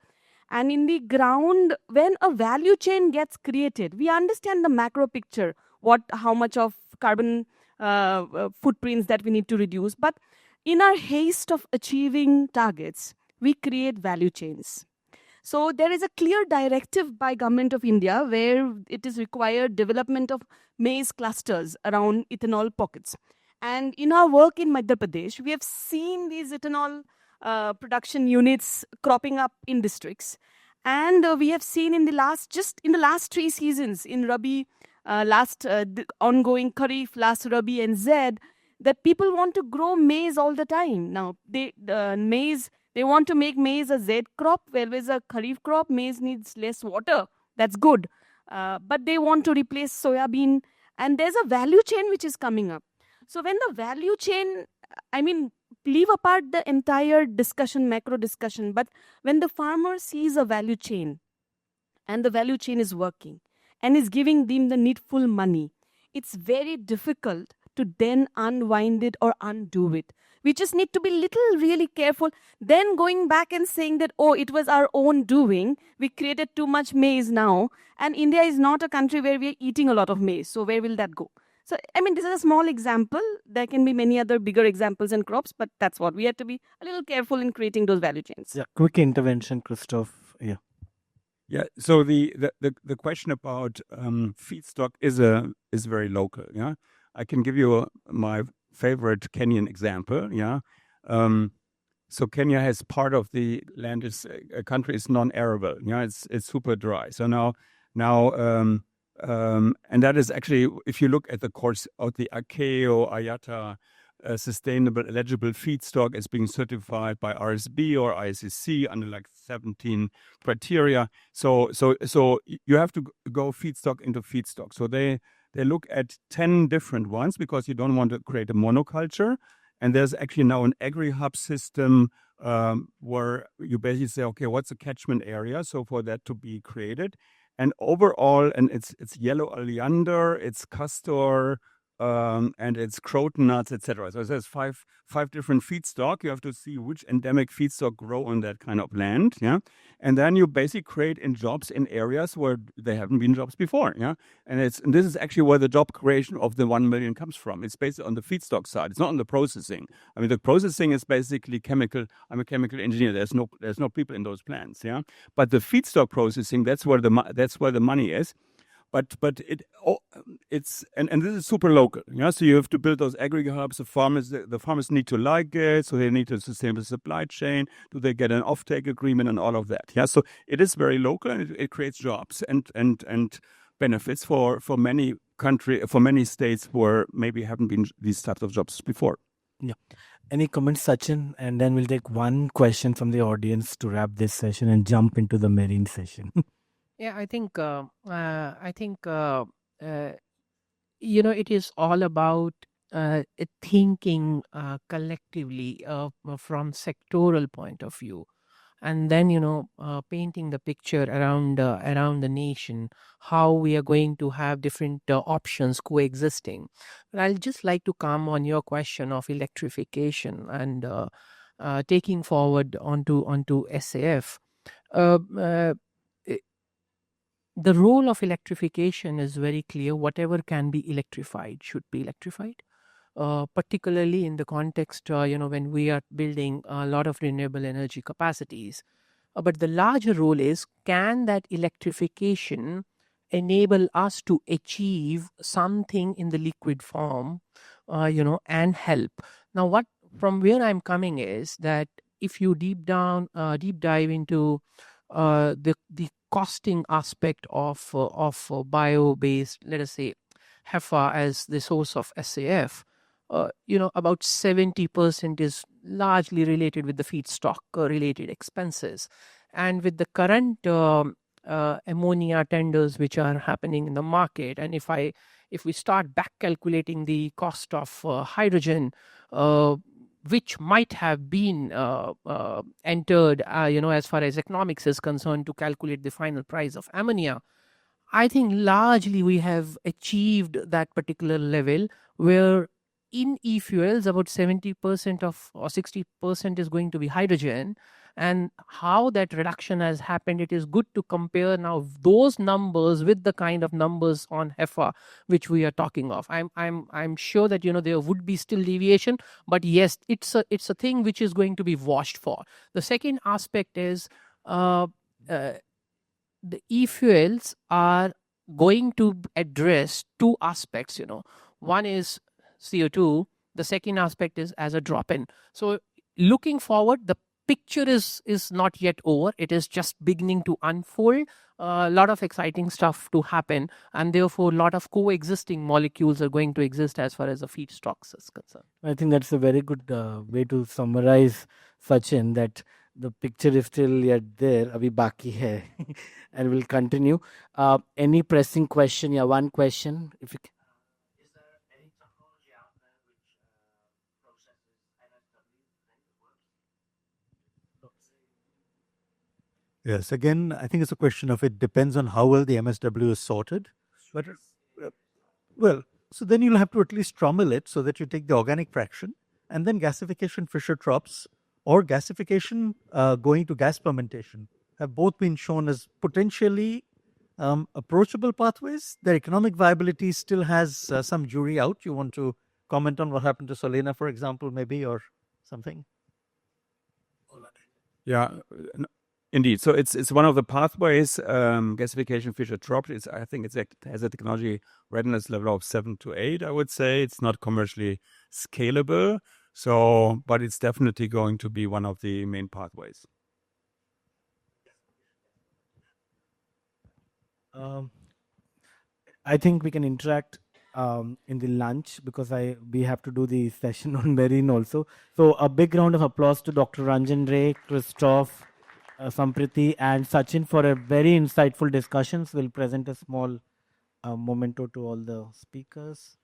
and in the ground, when a value chain gets created, we understand the macro picture, how much of carbon footprints that we need to reduce, but in our haste of achieving targets, we create value chains. So there is a clear directive by Government of India where it is required development of maize clusters around ethanol pockets. And in our work in Madhya Pradesh, we have seen these ethanol production units cropping up in districts. And we have seen in the last 3 seasons, in Rabi, ongoing Kharif, last Rabi and Zed, that people want to grow maize all the time. Now, they want to make maize a Z crop, whereas a Kharif crop, maize needs less water. That's good. But they want to replace soya bean. And there's a value chain which is coming up. So when the value chain, I mean, leave apart the entire discussion, macro discussion, but when the farmer sees a value chain and the value chain is working and is giving them the needful money, it's very difficult to then unwind it or undo it. We just need to be really careful. Then going back and saying that, oh, it was our own doing. We created too much maize now. And India is not a country where we are eating a lot of maize. So where will that go? So, I mean, this is a small example. There can be many other bigger examples and crops, but that's what we have to be a little careful in creating those value chains. Yeah, quick intervention, Christoph. Yeah. Yeah. So the question about feedstock is very local. Yeah. I can give you my favorite Kenyan example. Yeah. So Kenya has part of the land is a country is non-arable. Yeah. It's super dry. So now and that is actually, if you look at the course of the AKEO IATA sustainable eligible feedstock is being certified by RSB or ISCC under like 17 criteria. So you have to go feedstock into feedstock. So they look at 10 different ones because you don't want to create a monoculture. And there's actually now an agri-hub system where you basically say, okay, what's the catchment area? So for that to be created. And overall, and it's yellow oleander, it's castor, and it's croton nuts, etc. So there's five different feedstock. You have to see which endemic feedstock grow on that kind of land, yeah. And then you basically create jobs in areas where there haven't been jobs before, yeah. And this is actually where the job creation of the 1 million comes from. It's based on the feedstock side. It's not on the processing. I mean, the processing is basically chemical. I'm a chemical engineer. There's no people in those plants, yeah. But the feedstock processing, that's where the money is. but it's and this is super local. Yeah, so you have to build those aggregate hubs. The farmers need to like it, so they need a sustainable supply chain. Do they get an offtake agreement and all of that? Yeah, so it is very local, and it creates jobs and benefits for many states where maybe haven't been these types of jobs before. Yeah. Any comments, Sachin? And then we'll take one question from the audience to wrap this session and jump into the marine session. Yeah, I think it is all about thinking collectively from sectoral point of view, and then painting the picture around the nation, how we are going to have different options coexisting. But I'll just like to come on your question of electrification and taking forward onto SAF. Uh, uh, the role of electrification is very clear. Whatever can be electrified should be electrified, particularly in the context, when we are building a lot of renewable energy capacities. But the larger role is, can that electrification enable us to achieve something in the liquid form, and help? Now, what from where I'm coming is that if you deep dive into the costing aspect of bio-based, let us say, HEFA as the source of SAF, about 70% is largely related with the feedstock related expenses. And with the current ammonia tenders which are happening in the market, and if we start back calculating the cost of hydrogen, which might have been entered, as far as economics is concerned, to calculate the final price of ammonia, I think largely we have achieved that particular level where in e-fuels about 70% of or 60% is going to be hydrogen. And how that reduction has happened, it is good to compare now those numbers with the kind of numbers on HEFA which we are talking of. I'm sure that there would be still deviation, but yes, it's a thing which is going to be watched for. The second aspect is the e-fuels are going to address two aspects. One is CO2. The second aspect is as a drop-in. So looking forward, the picture is not yet over. It is just beginning to unfold. A lot of exciting stuff to happen, and therefore a lot of coexisting molecules are going to exist as far as the feedstocks is concerned. I think that's a very good way to summarize, Sachin, that the picture is still yet there. Abhi baki hai. And we'll continue. Any pressing question? Yeah, one question. If you can. Is there any technology out there which processes NSW? Yes, again, I think it's a question of it depends on how well the MSW is sorted. But well, so then you'll have to at least trommel it so that you take the organic fraction, and then gasification Fischer-Tropsch or gasification going to gas fermentation have both been shown as potentially approachable pathways. Their economic viability still has some jury out. You want to comment on what happened to Solena, for example, maybe, or something? Yeah, indeed. So it's one of the pathways. Gasification Fischer-Tropsch. I think it has a technology readiness level of 7 to 8. I would say it's not commercially scalable. So, but it's definitely going to be one of the main pathways. I think we can interact in the lunch because we have to do the session on marine also. So a big round of applause to Dr. Ranjan Ray, Christoph, Sampriti, and Sachin for a very insightful discussions. We'll present a small memento to all the speakers.